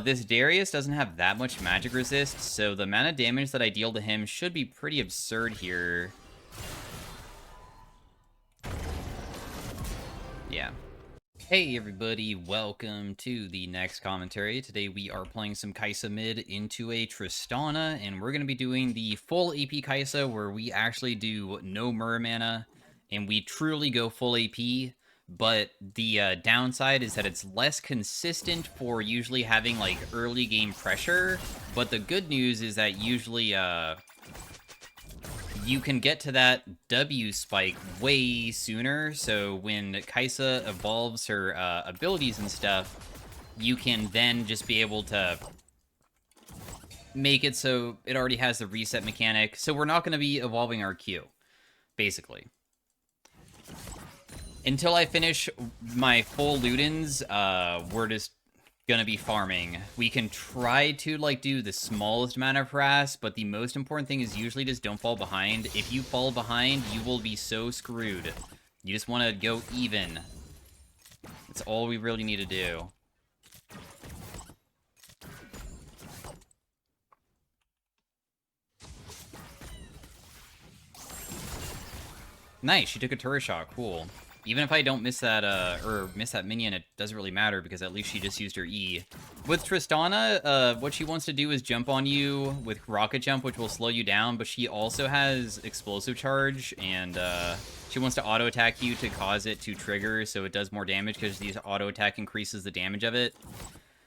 This Darius doesn't have that much magic resist, so the amount of damage that I deal to him should be pretty absurd here. Yeah. Hey everybody, welcome to the next commentary. Today we are playing some Kaisa mid into a Tristana, and we're going to be doing the full AP Kaisa, where we actually do no MURAMANA, and we truly go full AP, but the downside is that it's less consistent for usually having, like, early game pressure, but the good news is that usually, you can get to that W spike way sooner, so when Kaisa evolves her abilities and stuff, you can then just be able to make it so it already has the reset mechanic. So we're not going to be evolving our Q, basically. Until I finish my full Ludens, we're just gonna be farming. We can try to, like, do the smallest amount of harass, but the most important thing is usually just don't fall behind. If you fall behind, you will be so screwed. You just want to go even. That's all we really need to do. Nice, she took a turret shot, cool. Even if I don't miss that, or miss that minion, it doesn't really matter, because at least she just used her E. With Tristana, what she wants to do is jump on you with Rocket Jump, which will slow you down, but she also has Explosive Charge, and, she wants to auto-attack you to cause it to trigger, so it does more damage, because the auto-attack increases the damage of it.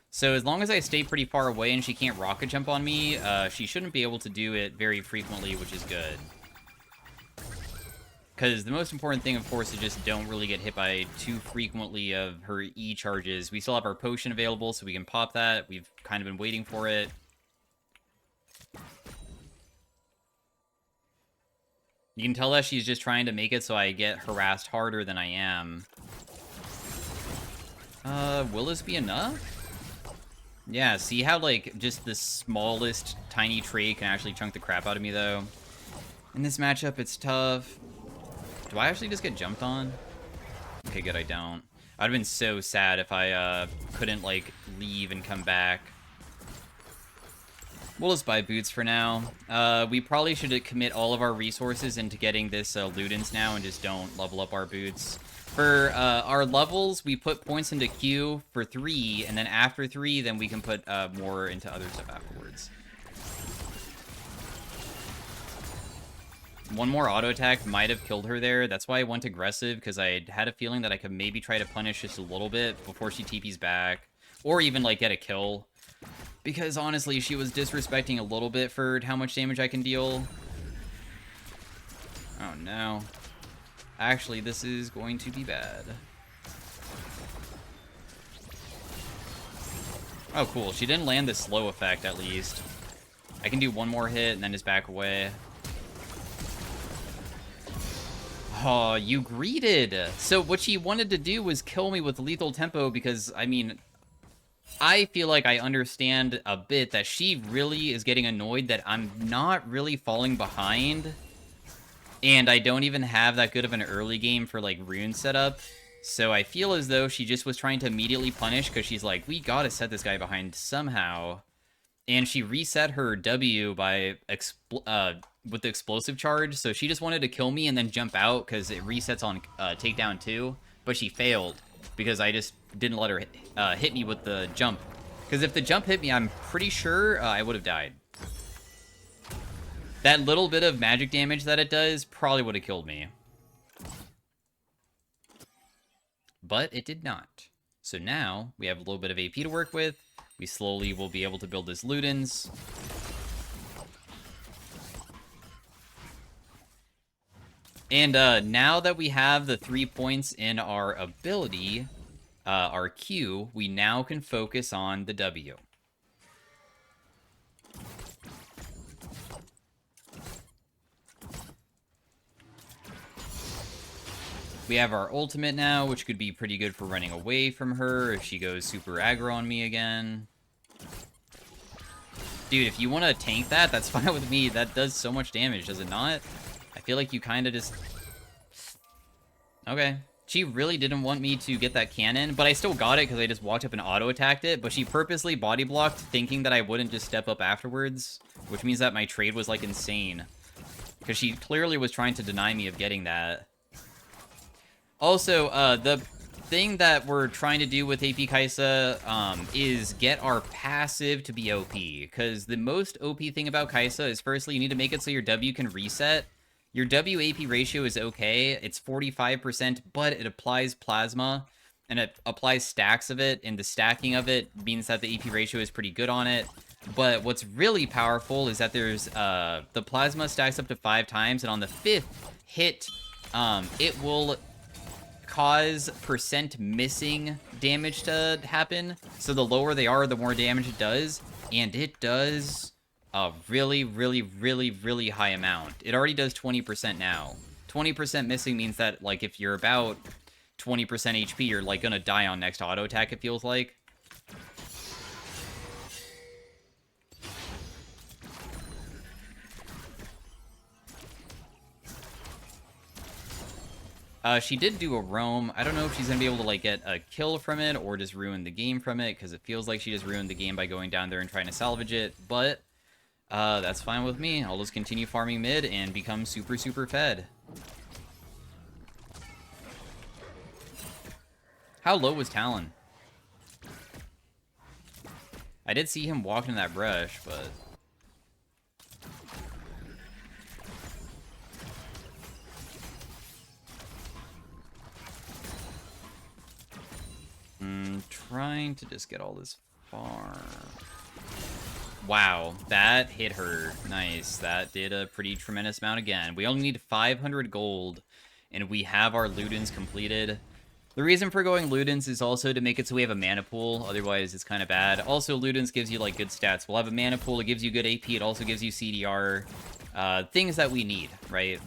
So as long as I stay pretty far away and she can't Rocket Jump on me, she shouldn't be able to do it very frequently, which is good. Because the most important thing, of course, is just don't really get hit by too frequently of her E charges. We still have our potion available, so we can pop that. We've kind of been waiting for it. You can tell that she's just trying to make it so I get harassed harder than I am. Will this be enough? Yeah, see how, like, just the smallest tiny trait can actually chunk the crap out of me, though? In this matchup, it's tough. Do I actually just get jumped on? Okay, good, I don't. I'd have been so sad if I couldn't, like, leave and come back. We'll just buy boots for now. We probably should commit all of our resources into getting this Ludens now and just don't level up our boots. For our levels, we put points into Q for 3, and then after 3, then we can put more into other stuff afterwards. One more auto attack might have killed her there. That's why I went aggressive, because I had a feeling that I could maybe try to punish just a little bit before she TP's back. Or even, like, get a kill. Because, honestly, she was disrespecting a little bit for how much damage I can deal. Oh, no. Actually, this is going to be bad. Oh, cool. She didn't land the slow effect, at least. I can do one more hit and then just back away. Oh, you greeted. So what she wanted to do was kill me with lethal tempo because, I mean, I feel like I understand a bit that she really is getting annoyed that I'm not really falling behind. And I don't even have that good of an early game for, like, rune setup. So I feel as though she just was trying to immediately punish because she's like, we gotta set this guy behind somehow. And she reset her W by with the explosive charge, so she just wanted to kill me and then jump out because it resets on takedown too, but she failed because I just didn't let her hit me with the jump. Because if the jump hit me, I'm pretty sure I would have died. That little bit of magic damage that it does probably would have killed me. But it did not. So now we have a little bit of AP to work with. We slowly will be able to build this Ludens. And now that we have the 3 points in our ability, our Q, we now can focus on the W. We have our ultimate now, which could be pretty good for running away from her if she goes super aggro on me again. Dude, if you want to tank that, that's fine with me. That does so much damage, does it not? I feel like you kind of just... Okay. She really didn't want me to get that cannon, but I still got it because I just walked up and auto-attacked it, but she purposely body-blocked thinking that I wouldn't just step up afterwards, which means that my trade was, like, insane. Because she clearly was trying to deny me of getting that. Also, the thing that we're trying to do with AP Kaisa is get our passive to be OP. Because the most OP thing about Kaisa is, firstly, you need to make it so your W can reset. Your W-AP ratio is okay. It's 45%, but it applies plasma, and it applies stacks of it, and the stacking of it means that the AP ratio is pretty good on it. But what's really powerful is that there's, the plasma stacks up to 5 times, and on the 5th hit, it will cause percent missing damage to happen. So the lower they are, the more damage it does, and it does a really, really, really, really high amount. It already does 20% now. 20% missing means that, like, if you're about 20% HP, you're, like, gonna die on next auto attack, it feels like. She did do a roam. I don't know if she's gonna be able to, like, get a kill from it or just ruin the game from it, because it feels like she just ruined the game by going down there and trying to salvage it, but that's fine with me. I'll just continue farming mid and become super, super fed. How low was Talon? I did see him walking in that brush, but... trying to just get all this farm. Wow, that hit her. Nice. That did a pretty tremendous amount again. We only need 500 gold, and we have our Ludens completed. The reason for going Ludens is also to make it so we have a mana pool, otherwise it's kind of bad. Also, Ludens gives you, like, good stats. We'll have a mana pool, it gives you good AP, it also gives you CDR. Things that we need, right?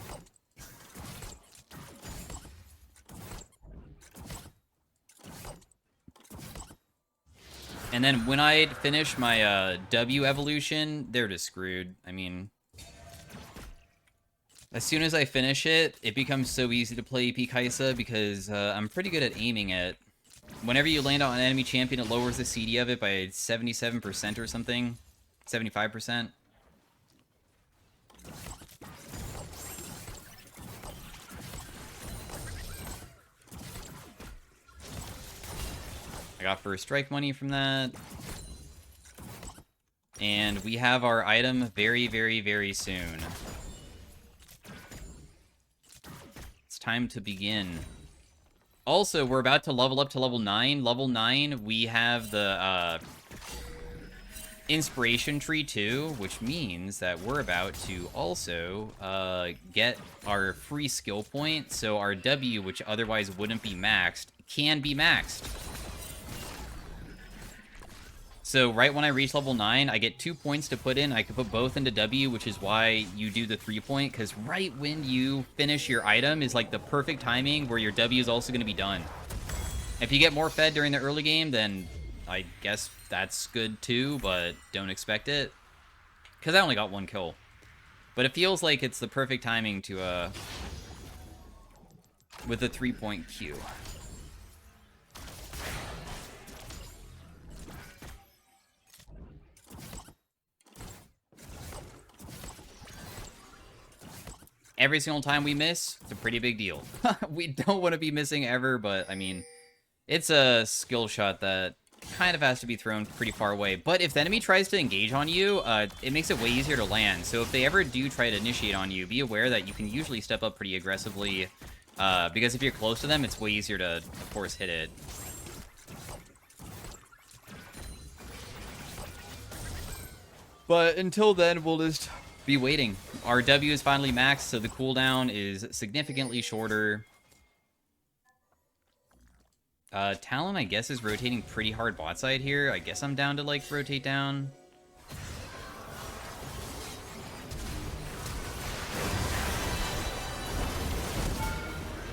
And then when I finish my W evolution, they're just screwed. I mean, as soon as I finish it, it becomes so easy to play AP Kaisa because I'm pretty good at aiming it. Whenever you land on an enemy champion, it lowers the CD of it by 77% or something. 75%. I got first strike money from that. And we have our item very, very, very soon. It's time to begin. Also, we're about to level up to level 9. Level 9, we have the inspiration tree too, which means that we're about to also get our free skill point. So our W, which otherwise wouldn't be maxed, can be maxed. So right when I reach level 9, I get 2 points to put in. I can put both into W, which is why you do the 3-point, because right when you finish your item is like the perfect timing where your W is also going to be done. If you get more fed during the early game, then I guess that's good too, but don't expect it. Because I only got 1 kill. But it feels like it's the perfect timing to, with a 3-point Q. Every single time we miss, it's a pretty big deal. We don't want to be missing ever, but, I mean, it's a skill shot that kind of has to be thrown pretty far away. But if the enemy tries to engage on you, it makes it way easier to land. So if they ever do try to initiate on you, be aware that you can usually step up pretty aggressively, because if you're close to them, it's way easier to, of course, hit it. But until then, we'll just be waiting. Our W is finally maxed, so the cooldown is significantly shorter. Talon, I guess, is rotating pretty hard bot side here. I guess I'm down to, like, rotate down.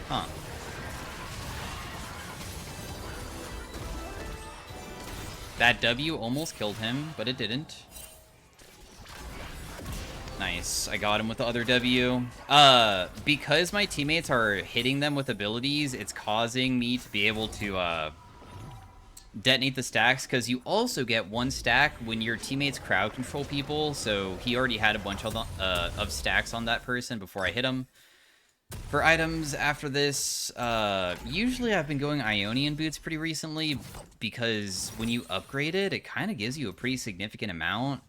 Huh. That W almost killed him, but it didn't. Nice. I got him with the other W. Because my teammates are hitting them with abilities, it's causing me to be able to, detonate the stacks, because you also get one stack when your teammates crowd control people, so he already had a bunch of stacks on that person before I hit him. For items after this, usually I've been going Ionian boots pretty recently, because when you upgrade it, it kind of gives you a pretty significant amount.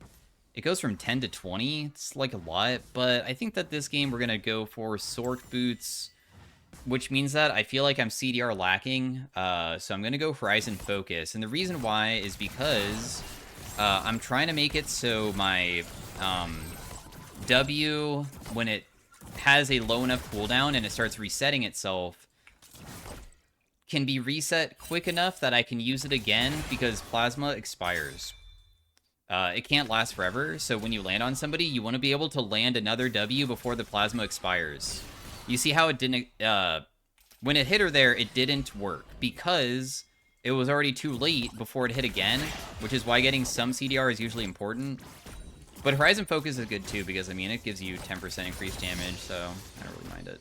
It goes from 10 to 20. It's like a lot, but I think that this game we're going to go for Sork boots, which means that I feel like I'm CDR lacking, so I'm going to go Horizon Focus. And the reason why is because I'm trying to make it so my W, when it has a low enough cooldown and it starts resetting itself, can be reset quick enough that I can use it again, because Plasma expires. It can't last forever, so when you land on somebody, you want to be able to land another W before the Plasma expires. You see how it didn't, when it hit her there, it didn't work, because it was already too late before it hit again, which is why getting some CDR is usually important. But Horizon Focus is good too, because, I mean, it gives you 10% increased damage, so I don't really mind it.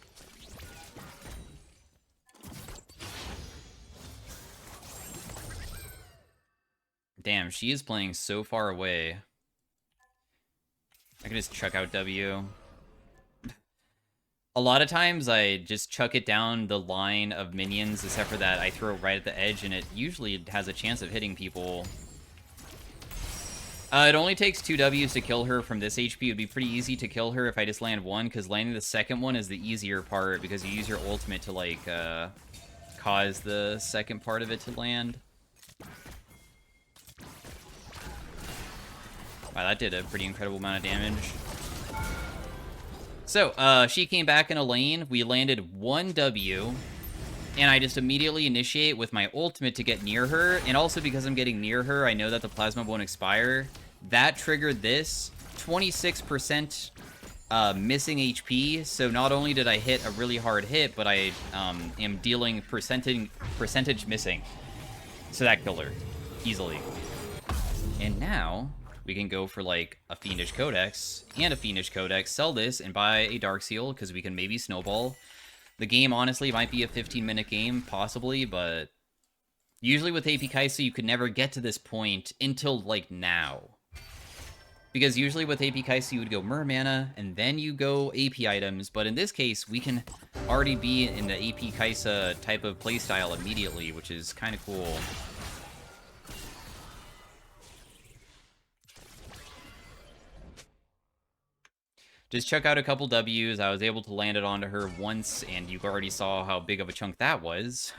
Damn, she is playing so far away. I can just chuck out W. A lot of times I just chuck it down the line of minions, except for that I throw it right at the edge, and it usually has a chance of hitting people. It only takes 2 Ws to kill her from this HP. It would be pretty easy to kill her if I just land one, because landing the second one is the easier part, because you use your ultimate to, like, cause the second part of it to land. Wow, that did a pretty incredible amount of damage. So, she came back in a lane. We landed 1 W, and I just immediately initiate with my ultimate to get near her, and also because I'm getting near her, I know that the Plasma won't expire. That triggered this 26% missing HP, so not only did I hit a really hard hit, but I am dealing percentage missing. So that killed her easily. And now we can go for, like, a Fiendish Codex and a Fiendish Codex, sell this, and buy a Dark Seal, because we can maybe snowball. The game, honestly, might be a 15-minute game, possibly, but usually with AP Kaisa, you could never get to this point until, like, now. Because usually with AP Kaisa, you would go MURAMANA, and then you go AP items, but in this case, we can already be in the AP Kaisa type of playstyle immediately, which is kind of cool. Just check out a couple Ws. I was able to land it onto her once, and you already saw how big of a chunk that was.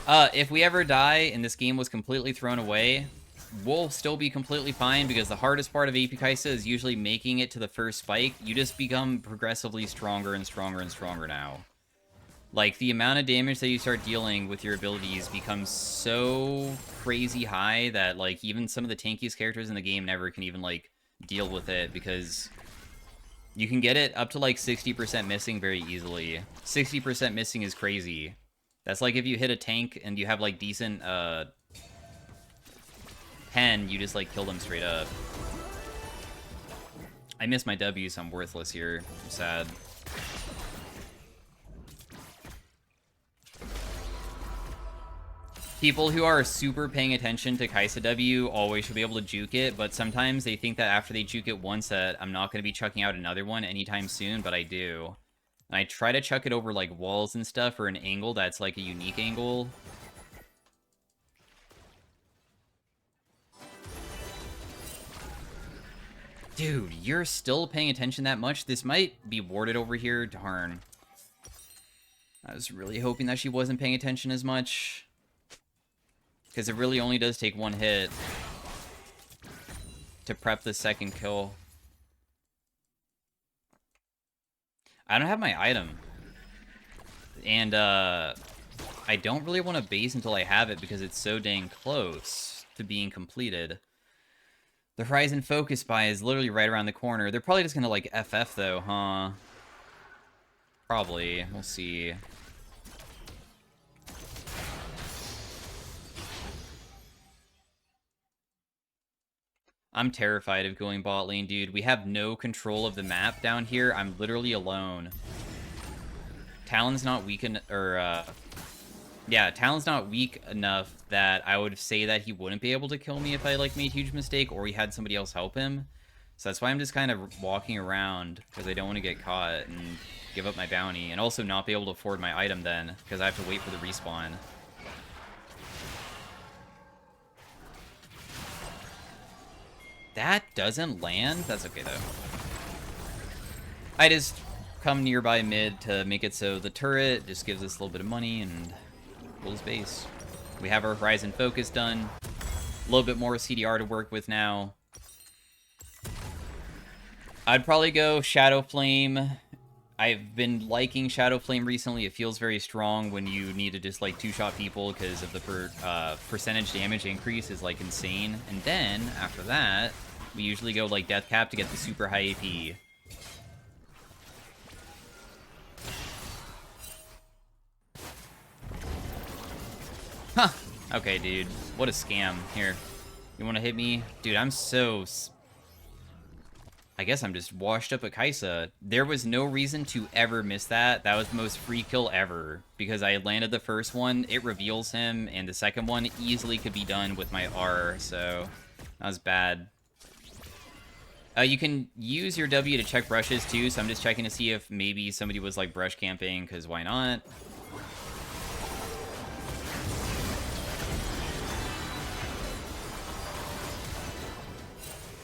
If we ever die and this game was completely thrown away, we'll still be completely fine, because the hardest part of AP Kaisa is usually making it to the first spike. You just become progressively stronger and stronger and stronger now. Like, the amount of damage that you start dealing with your abilities becomes so crazy high that, like, even some of the tankiest characters in the game never can even, like, deal with it, because you can get it up to, like, 60% missing very easily. 60% missing is crazy. That's like if you hit a tank and you have, like, decent, pen, you just, like, kill them straight up. I miss my W, so I'm worthless here. I'm sad. People who are super paying attention to Kaisa W always should be able to juke it, but sometimes they think that after they juke it once that I'm not going to be chucking out another one anytime soon, but I do. And I try to chuck it over, like, walls and stuff, or an angle that's, like, a unique angle. Dude, you're still paying attention that much? This might be warded over here. Darn. I was really hoping that she wasn't paying attention as much, because it really only does take 1 hit to prep the second kill. I don't have my item. And, I don't really want to base until I have it, because it's so dang close to being completed. The Horizon Focus buy is literally right around the corner. They're probably just gonna, like, FF, though, huh? Probably. We'll see. I'm terrified of going bot lane, dude. We have no control of the map down here. I'm literally alone. Talon's not weak yeah, Talon's not weak enough that I would say that he wouldn't be able to kill me if I, like, made a huge mistake or he had somebody else help him. So that's why I'm just kind of walking around, because I don't want to get caught and give up my bounty, and also not be able to afford my item then, because I have to wait for the respawn. That doesn't land? That's okay, though. I just come nearby mid to make it so the turret just gives us a little bit of money and pulls base. We have our Horizon Focus done. A little bit more CDR to work with now. I'd probably go Shadow Flame. I've been liking Shadow Flame recently. It feels very strong when you need to just, like, two-shot people because of the percentage damage increase is, like, insane. And then, after that, we usually go, like, Death Cap to get the super high AP. Huh. Okay, dude. What a scam. Here. You want to hit me? Dude, I'm so... I guess I'm just washed up at Kaisa. There was no reason to ever miss that. That was the most free kill ever. Because I had landed the first one, it reveals him, and the second one easily could be done with my R, so... That was bad. You can use your W to check brushes, too, so I'm just checking to see if maybe somebody was, like, brush camping, because why not?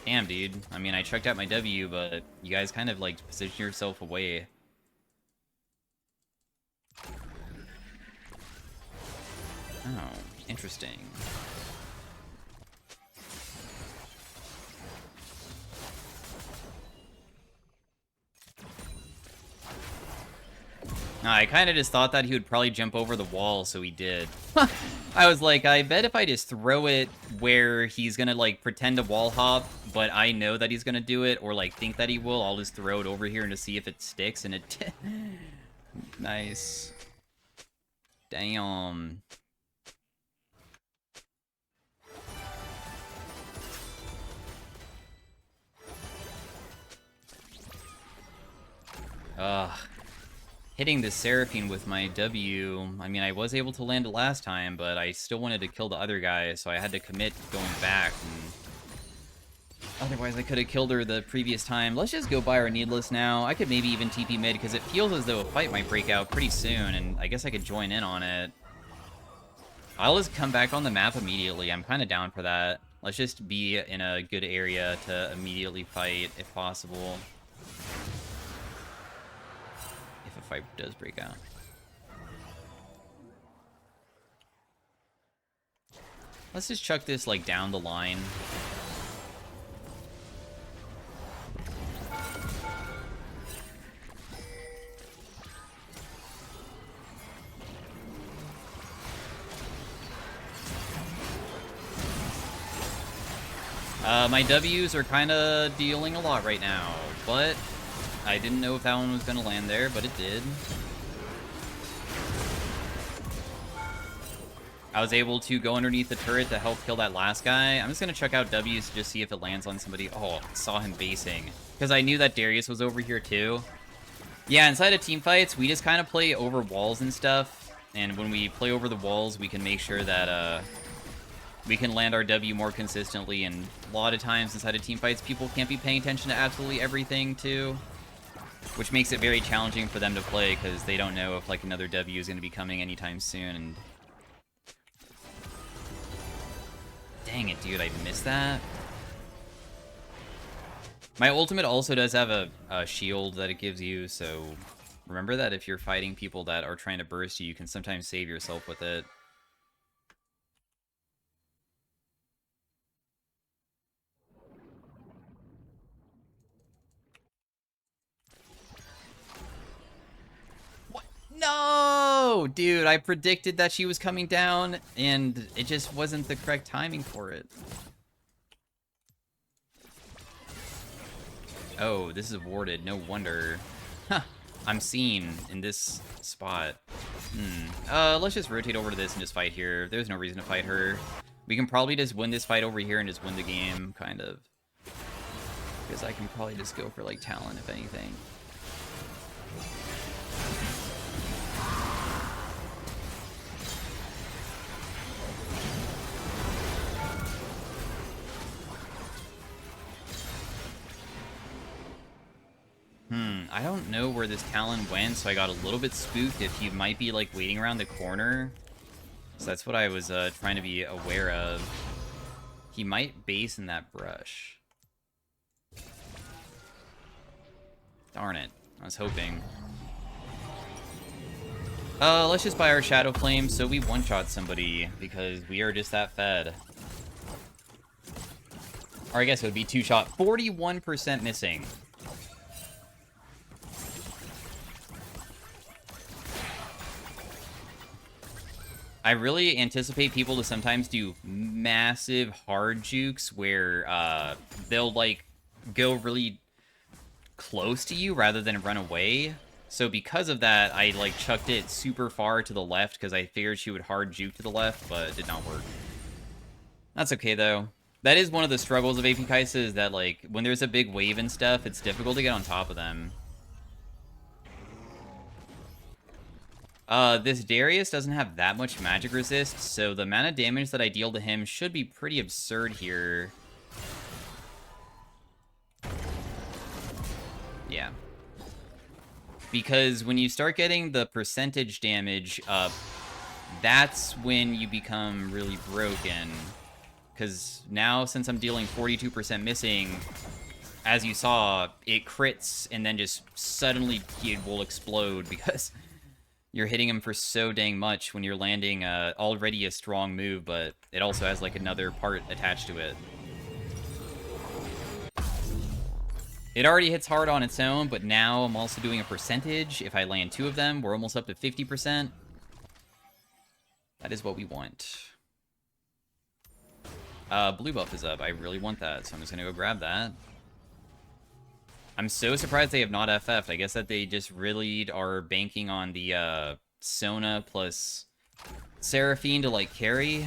Damn, dude. I mean, I checked out my W, but you guys kind of, like, position yourself away. Oh, interesting. I kind of just thought that he would probably jump over the wall, so he did. I was like, I bet if I just throw it where he's gonna, like, pretend to wall hop, but I know that he's gonna do it, or, like, think that he will, I'll just throw it over here and to see if it sticks, and it... Nice. Damn. Ugh. Hitting the Seraphine with my W, I mean, I was able to land it last time, but I still wanted to kill the other guy, so I had to commit going back. And otherwise, I could have killed her the previous time. Let's just go buy our Needless now. I could maybe even TP mid, because it feels as though a fight might break out pretty soon, and I guess I could join in on it. I'll just come back on the map immediately. I'm kind of down for that. Let's just be in a good area to immediately fight, if possible. Fight does break out. Let's just chuck this, like, down the line. My W's are kind of dealing a lot right now, but I didn't know if that one was going to land there, but it did. I was able to go underneath the turret to help kill that last guy. I'm just going to check out W's to just see if it lands on somebody. Oh, saw him basing. Because I knew that Darius was over here too. Yeah, inside of teamfights, we just kind of play over walls and stuff. And when we play over the walls, we can make sure that we can land our W more consistently. And a lot of times inside of teamfights, people can't be paying attention to absolutely everything too. Which makes it very challenging for them to play, because they don't know if, like, another W is going to be coming anytime soon. And dang it, dude, I missed that. My ultimate also does have a shield that it gives you, so remember that if you're fighting people that are trying to burst you, you can sometimes save yourself with it. No! Dude, I predicted that she was coming down, and it just wasn't the correct timing for it. Oh, this is warded. No wonder. Huh. I'm seen in this spot. Let's just rotate over to this and just fight here. There's no reason to fight her. We can probably just win this fight over here and just win the game, kind of. because I can probably just go for, like, Talon, if anything. I don't know where this Talon went, so I got a little bit spooked if he might be, like, waiting around the corner. So that's what I was trying to be aware of. He might base in that brush. Darn it. I was hoping. Let's just buy our Shadow Flame so we one-shot somebody, because we are just that fed. Or I guess it would be two-shot. 41% missing. I really anticipate people to sometimes do massive hard jukes where they'll, like, go really close to you rather than run away. So because of that, I, like, chucked it super far to the left because I figured she would hard juke to the left, but it did not work. That's okay, though. That is one of the struggles of AP Kaisa, is that, like, when there's a big wave and stuff, it's difficult to get on top of them. This Darius doesn't have that much magic resist, so the amount of damage that I deal to him should be pretty absurd here. Yeah. Because when you start getting the percentage damage up, that's when you become really broken. Because now, since I'm dealing 42% missing, as you saw, it crits and then just suddenly it will explode because you're hitting him for so dang much when you're landing already a strong move, but it also has, like, another part attached to it. It already hits hard on its own, but now I'm also doing a percentage. If I land 2 of them, we're almost up to 50%. That is what we want. Blue buff is up. I really want that, so I'm just gonna go grab that. I'm so surprised they have not FF'd. I guess that they just really are banking on the Sona plus Seraphine to, like, carry,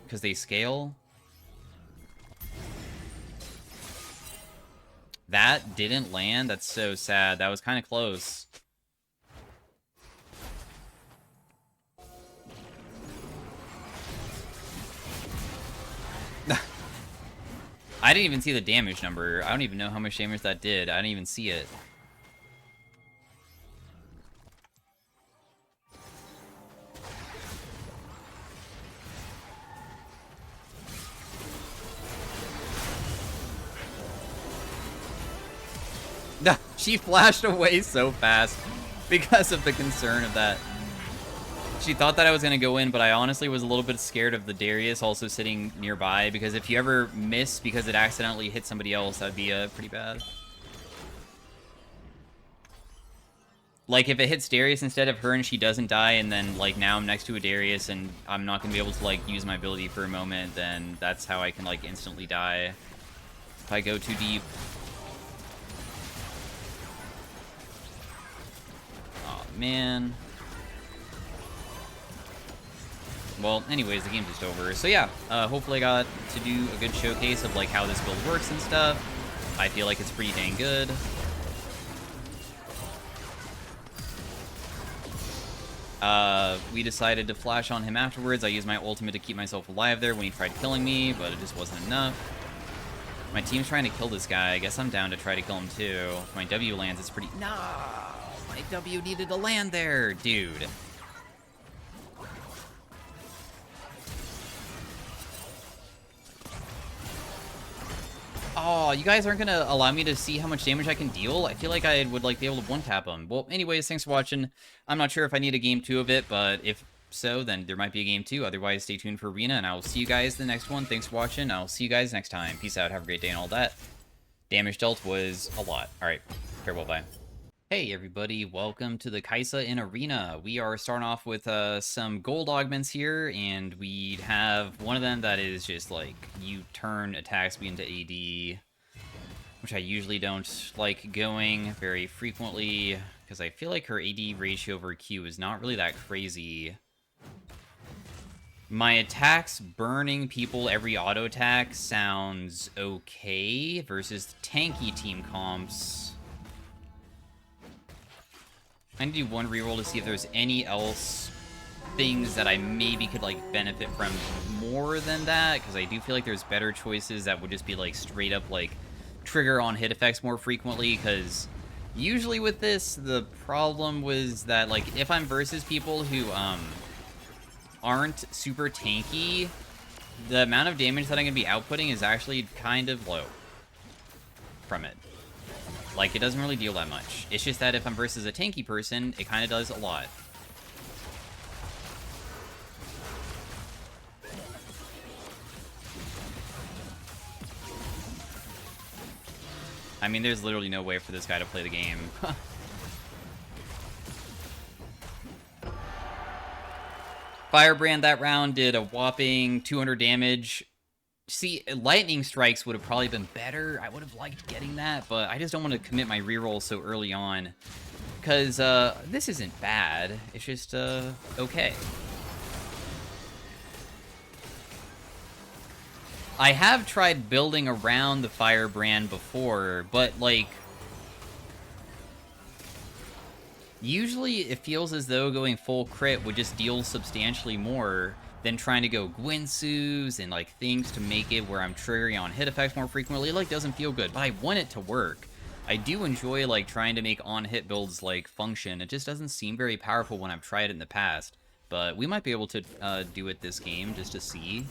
because they scale. That didn't land. That's so sad. That was kind of close. I didn't even see the damage number. I don't even know how much damage that did. I didn't even see it. She flashed away so fast because of the concern of that. She thought that I was going to go in, but I honestly was a little bit scared of the Darius also sitting nearby, because if you ever miss because it accidentally hit somebody else, that'd be pretty bad. Like, if it hits Darius instead of her and she doesn't die, and then, like, now I'm next to a Darius and I'm not going to be able to, like, use my ability for a moment, then that's how I can, like, instantly die if I go too deep. Oh, man. Well, anyways, the game's just over. So yeah, hopefully I got to do a good showcase of, like, how this build works and stuff. I feel like it's pretty dang good. We decided to flash on him afterwards. I used my ultimate to keep myself alive there when he tried killing me, but it just wasn't enough. My team's trying to kill this guy. I guess I'm down to try to kill him too. If my W lands, it's pretty... No! My W needed to land there, dude. Oh, you guys aren't gonna allow me to see how much damage I can deal? I feel like I would, like, be able to one-tap them. Well, anyways, thanks for watching. I'm not sure if I need a game 2 of it, but if so, then there might be a game 2. Otherwise, stay tuned for Arena, and I will see you guys in the next one. Thanks for watching. I'll see you guys next time. Peace out. Have a great day and all that. Damage dealt was a lot. All right. Farewell. Bye. Hey everybody, welcome to the Kaisa in Arena. We are starting off with some gold augments here, and we have one of them that is just like, you turn attack speed into AD, which I usually don't like going very frequently, because I feel like her AD ratio over Q is not really that crazy. My attacks burning people every auto attack sounds okay versus tanky team comps. I need to do one reroll to see if there's any else things that I maybe could, like, benefit from more than that, because I do feel like there's better choices that would just be, like, straight up, like, trigger on hit effects more frequently, because usually with this, the problem was that, like, if I'm versus people who, aren't super tanky, the amount of damage that I'm going to be outputting is actually kind of low from it. Like, it doesn't really deal that much. It's just that if I'm versus a tanky person, it kind of does a lot. I mean, there's literally no way for this guy to play the game. Firebrand that round did a whopping 200 damage. See, Lightning Strikes would have probably been better. I would have liked getting that, but I just don't want to commit my reroll so early on. Because this isn't bad. It's just okay. I have tried building around the Firebrand before, but, like, usually it feels as though going full crit would just deal substantially more than trying to go Gwinsus and, like, things to make it where I'm triggering on hit effects more frequently. It, like, doesn't feel good, but I want it to work. I do enjoy, like, trying to make on-hit builds, like, function. It just doesn't seem very powerful when I've tried it in the past. But we might be able to do it this game just to see.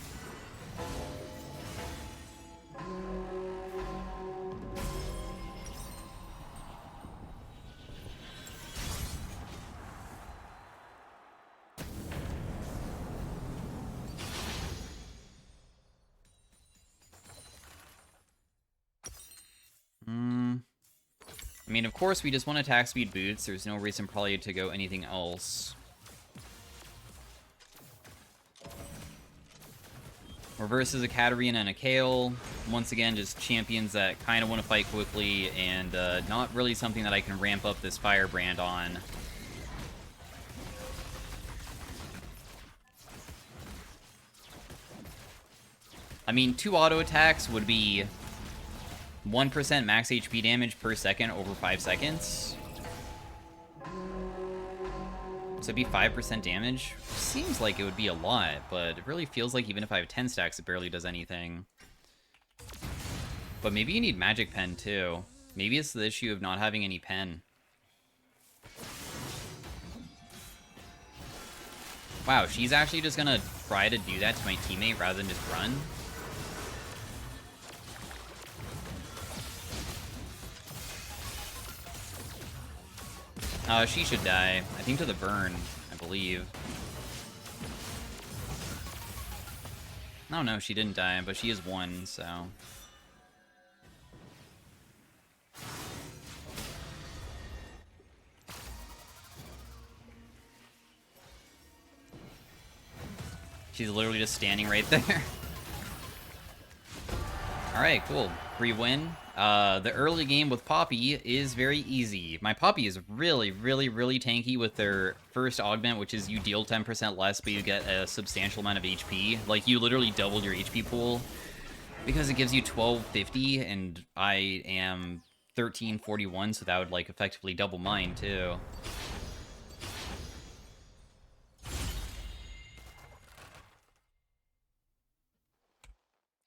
I mean, of course, we just want attack speed boots. There's no reason probably to go anything else. We're versus a Katarina and a Kale. Once again, just champions that kind of want to fight quickly and not really something that I can ramp up this Firebrand on. I mean, 2 auto attacks would be 1% max HP damage per second over 5 seconds. So it'd be 5% damage. Seems like it would be a lot, but it really feels like even if I have 10 stacks, it barely does anything. But maybe you need Magic Pen, too. Maybe it's the issue of not having any pen. Wow, she's actually just gonna try to do that to my teammate rather than just run? She should die. I think to the burn, I believe. Oh no, she didn't die, but she is 1, so... She's literally just standing right there. Alright, cool. Free win. The early game with Poppy is very easy. My Poppy is really, really, really tanky with their first augment, which is you deal 10% less, but you get a substantial amount of HP. Like, you literally double your HP pool because it gives you 1250, and I am 1341, so that would, like, effectively double mine, too.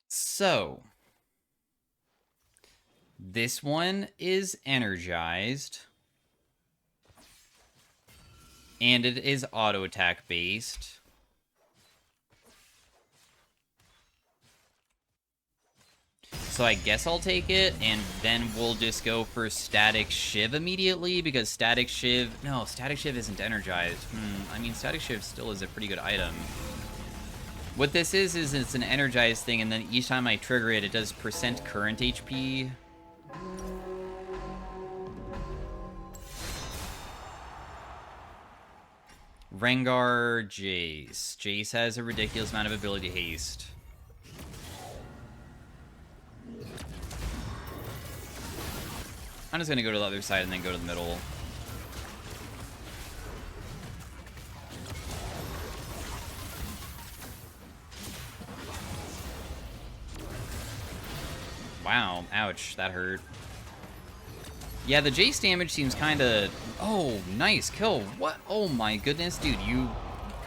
So... this one is energized. And it is auto attack based. So I guess I'll take it, and then we'll just go for Static Shiv immediately, because Static Shiv... no, Static Shiv isn't energized. I mean, Static Shiv still is a pretty good item. What this is it's an energized thing, and then each time I trigger it, it does percent current HP. Rengar, Jace. Jace has a ridiculous amount of ability haste. I'm just gonna go to the other side and then go to the middle. Wow, ouch, that hurt. Yeah, the Jace damage seems kind of... Oh, nice kill. What? Oh my goodness, dude, you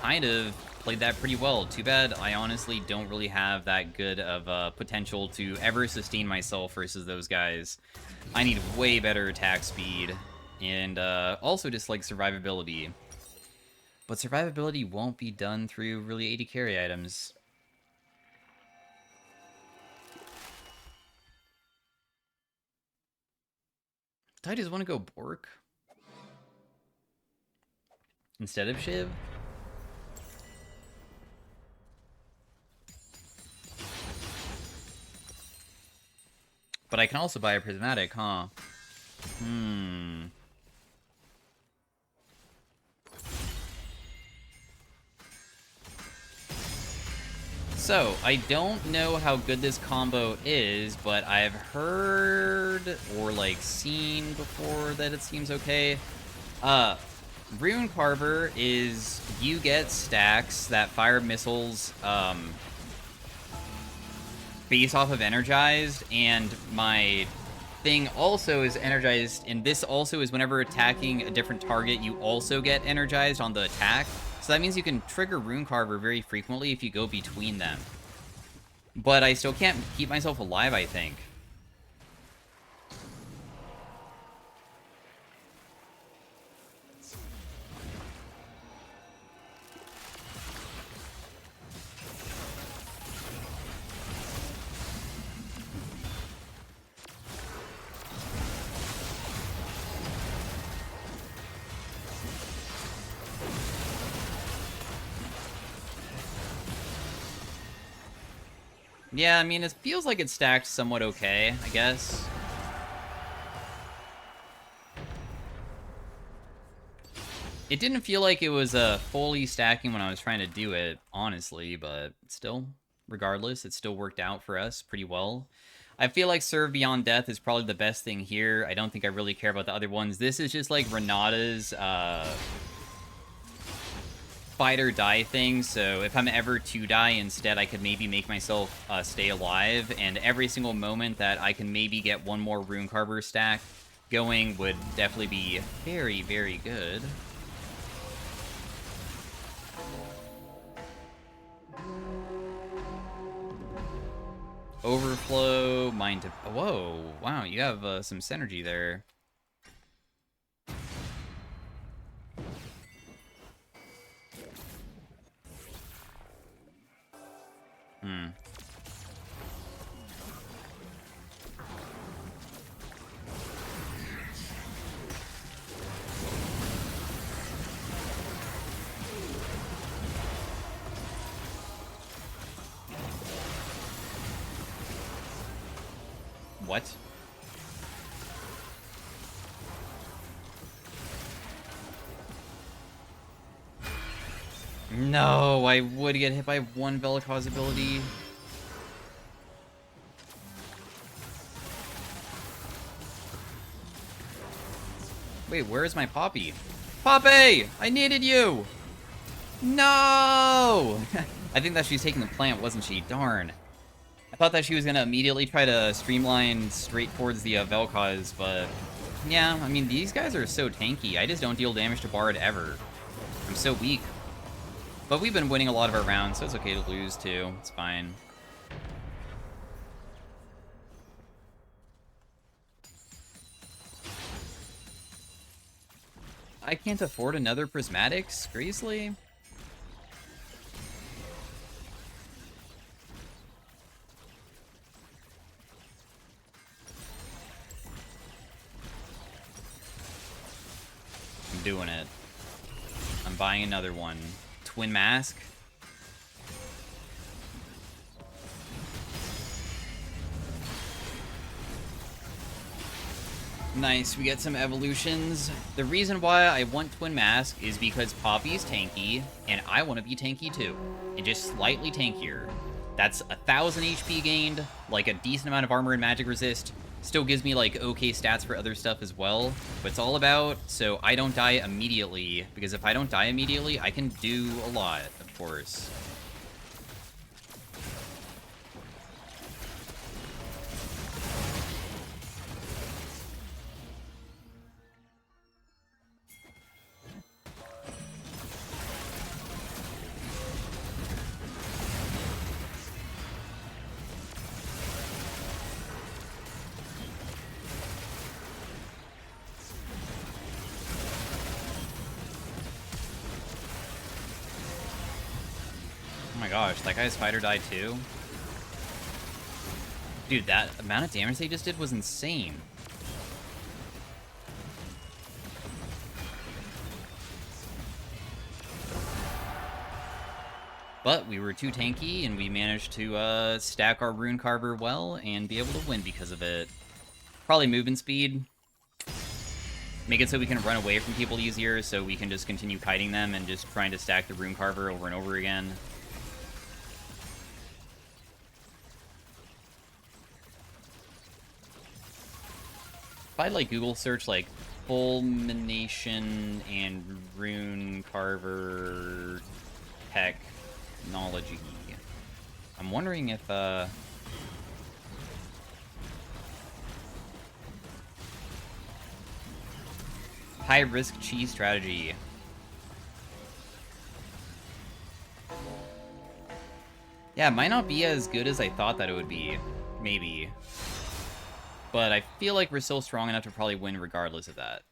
kind of played that pretty well. Too bad I honestly don't really have that good of potential to ever sustain myself versus those guys. I need way better attack speed, and also just, like, survivability. But survivability won't be done through really 80 carry items. Do I just want to go Bork instead of Shiv? But I can also buy a Prismatic, huh? So, I don't know how good this combo is, but I've heard or, like, seen before that it seems okay. Rune Carver is you get stacks that fire missiles, based off of Energized, and my thing also is Energized, and this also is whenever attacking a different target, you also get Energized on the attack. So that means you can trigger Rune Carver very frequently if you go between them. But I still can't keep myself alive, I think. Yeah, I mean, it feels like it's stacked somewhat okay, I guess. It didn't feel like it was fully stacking when I was trying to do it, honestly, but still, regardless, it still worked out for us pretty well. I feel like Serve Beyond Death is probably the best thing here. I don't think I really care about the other ones. This is just like Renata's fight or die thing, so if I'm ever to die instead, I could maybe make myself stay alive, and every single moment that I can maybe get one more Rune Carver stack going would definitely be very, very good. Overflow, Mind to... Whoa, wow, you have some synergy there. What? No, I would get hit by one Vel'Koz ability. Wait, where is my Poppy? Poppy! I needed you! No! I think that she's taking the plant, wasn't she? Darn. I thought that she was gonna immediately try to streamline straight towards the Vel'Koz, but... Yeah, I mean, these guys are so tanky. I just don't deal damage to Bard ever. I'm so weak. But we've been winning a lot of our rounds, so it's okay to lose, too. It's fine. I can't afford another Prismatic? Seriously? I'm doing it. I'm buying another one. Twin Mask? Nice, we get some evolutions. The reason why I want Twin Mask is because Poppy's tanky, and I want to be tanky too. And just slightly tankier. That's 1,000 HP gained, like a decent amount of armor and magic resist. Still gives me, like, okay stats for other stuff as well. But it's all about so I don't die immediately, because if I don't die immediately, I can do a lot, of course. gosh, that guy's fighter died too? Dude, that amount of damage they just did was insane. But we were too tanky, and we managed to stack our Rune Carver well and be able to win because of it. Probably movement speed. Make it so we can run away from people easier, so we can just continue kiting them and just trying to stack the Rune Carver over and over again. If I like Google search like Fulmination and Rune Carver technology, I'm wondering if high-risk cheese strategy. Yeah, it might not be as good as I thought that it would be. Maybe. But I feel like we're still strong enough to probably win regardless of that.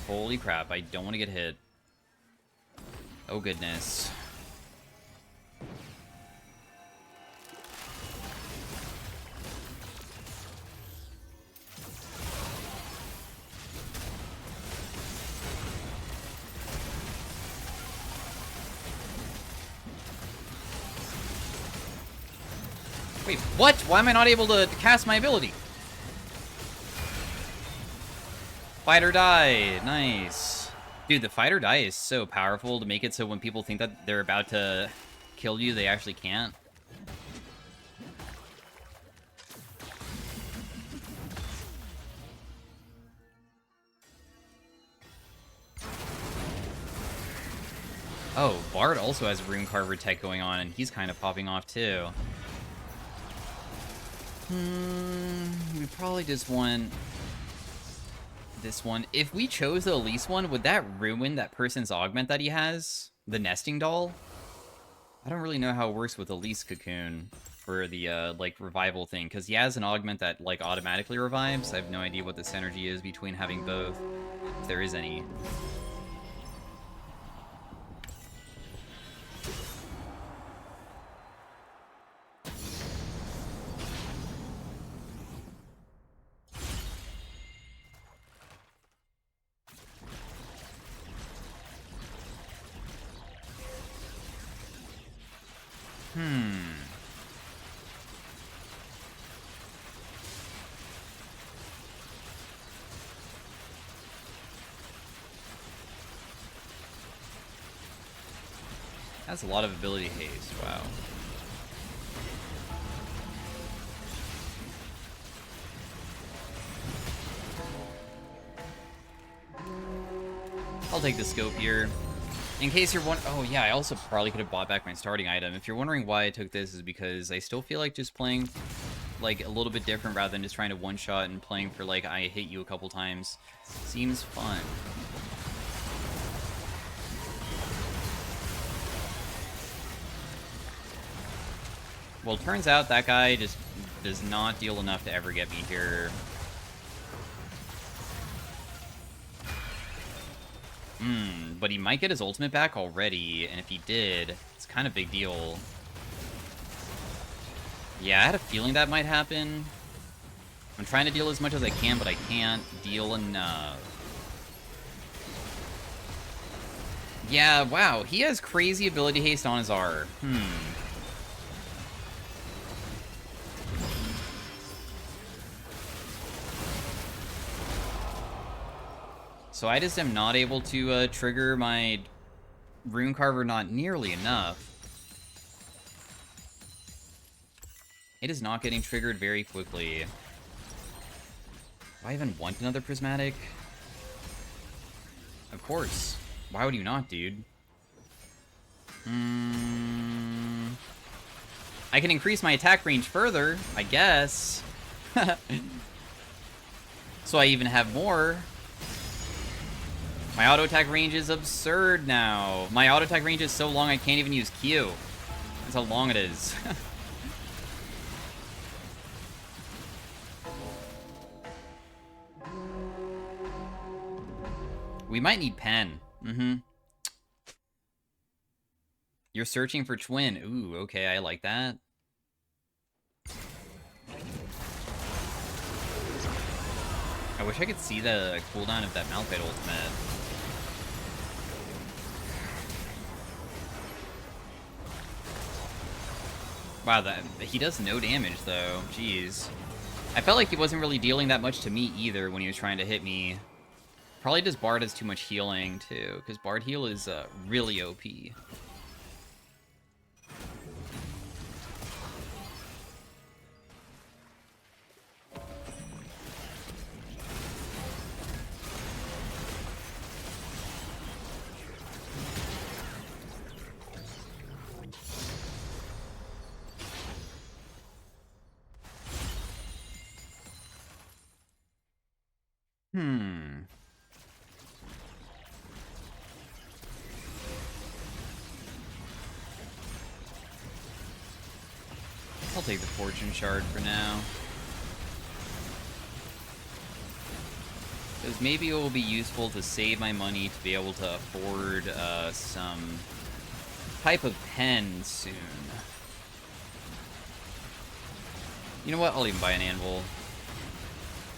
Holy crap, I don't want to get hit. Oh goodness. Wait, what? Why am I not able to cast my ability? Fight or die. Nice. Dude, the fight or die is so powerful to make it so when people think that they're about to kill you, they actually can't. Oh, Bard also has a Rune Carver tech going on, and he's kind of popping off too. We probably just want this one. If we chose the Elise one, would that ruin that person's augment that he has? The nesting doll? I don't really know how it works with Elise Cocoon for the, like, revival thing, because he has an augment that, like, automatically revives. I have no idea what the synergy is between having both, if there is any. That's a lot of ability haste, wow. I'll take the scope here. In case you're wondering, oh yeah, I also probably could have bought back my starting item. If you're wondering why I took this, is because I still feel like just playing like a little bit different rather than just trying to one-shot and playing for like I hit you a couple times seems fun. Well, turns out that guy just does not deal enough to ever get me here. But he might get his ultimate back already, and if he did, it's kind of a big deal. Yeah, I had a feeling that might happen. I'm trying to deal as much as I can, but I can't deal enough. Yeah, wow, he has crazy ability haste on his R. So I just am not able to trigger my Rune Carver not nearly enough. It is not getting triggered very quickly. Do I even want another Prismatic? Of course. Why would you not, dude? I can increase my attack range further, I guess. So I even have more. My auto attack range is absurd now. My auto attack range is so long I can't even use Q. That's how long it is. We might need Pen. You're searching for Twin. Ooh, okay, I like that. I wish I could see the cooldown of that Malphite ultimate. Wow, he does no damage, though. Jeez. I felt like he wasn't really dealing that much to me, either, when he was trying to hit me. Probably just Bard has too much healing, too, because Bard heal is really OP. I'll take the Fortune Shard for now. Because maybe it will be useful to save my money to be able to afford some type of pen soon. You know what? I'll even buy an Anvil.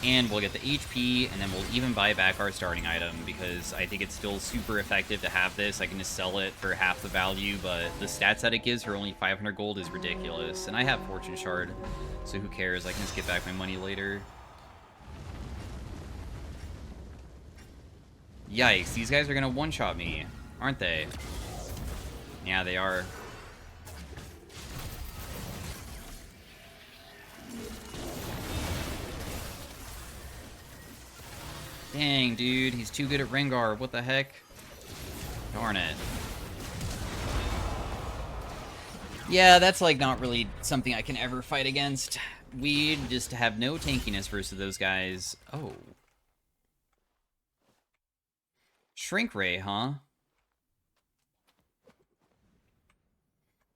And we'll get the HP, and then we'll even buy back our starting item, because I think it's still super effective to have this. I can just sell it for half the value, but the stats that it gives for only 500 gold is ridiculous. And I have Fortune Shard, so who cares? I can just get back my money later. Yikes, these guys are gonna one-shot me, aren't they? Yeah, they are. Dang, dude, he's too good at Rengar. What the heck? Darn it. Yeah, that's, like, not really something I can ever fight against. We just have no tankiness versus those guys. Oh. Shrink Ray, huh?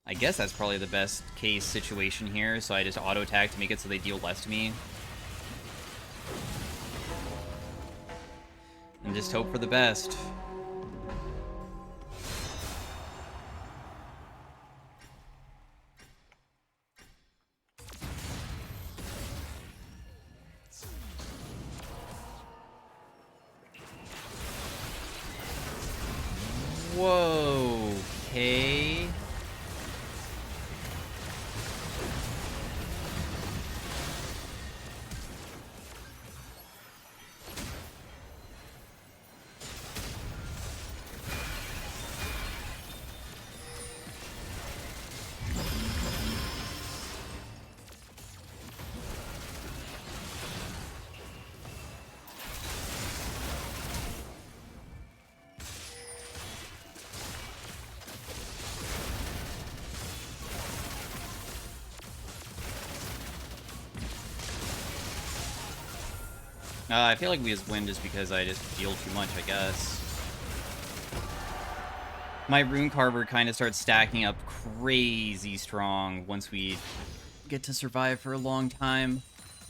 I guess that's probably the best case situation here, so I just auto-attack to make it so they deal less to me. And just hope for the best. Whoa, okay. I feel like we just win just because I just deal too much, I guess. My Rune Carver kind of starts stacking up crazy strong once we get to survive for a long time.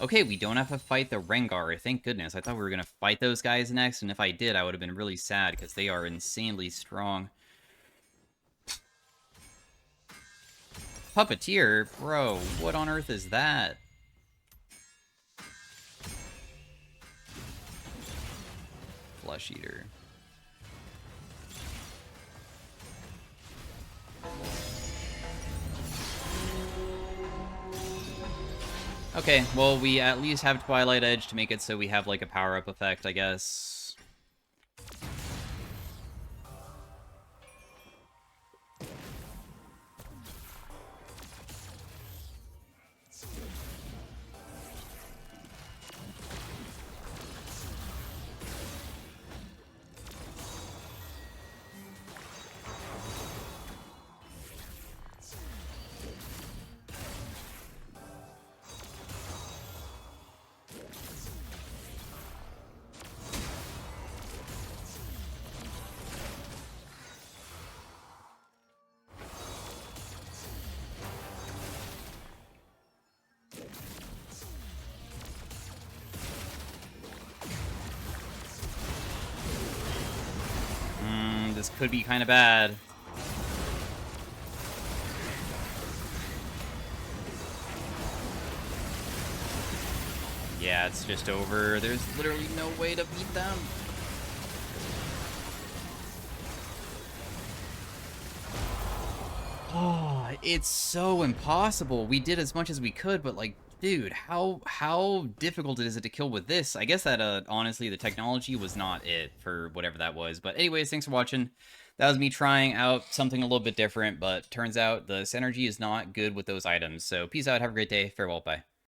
Okay, we don't have to fight the Rengar, thank goodness. I thought we were going to fight those guys next, and if I did, I would have been really sad, because they are insanely strong. Puppeteer? Bro, what on earth is that? Flesh Eater. Okay, well, we at least have Twilight Edge to make it so we have, like, a power-up effect, I guess. This could be kind of bad. Yeah, it's just over. There's literally no way to beat them. Oh, it's so impossible. We did as much as we could, but like, dude, how difficult is it to kill with this? I guess that honestly the technology was not it for whatever that was. But anyways, thanks for watching. That was me trying out something a little bit different, but turns out the synergy is not good with those items. So peace out, have a great day, farewell, bye.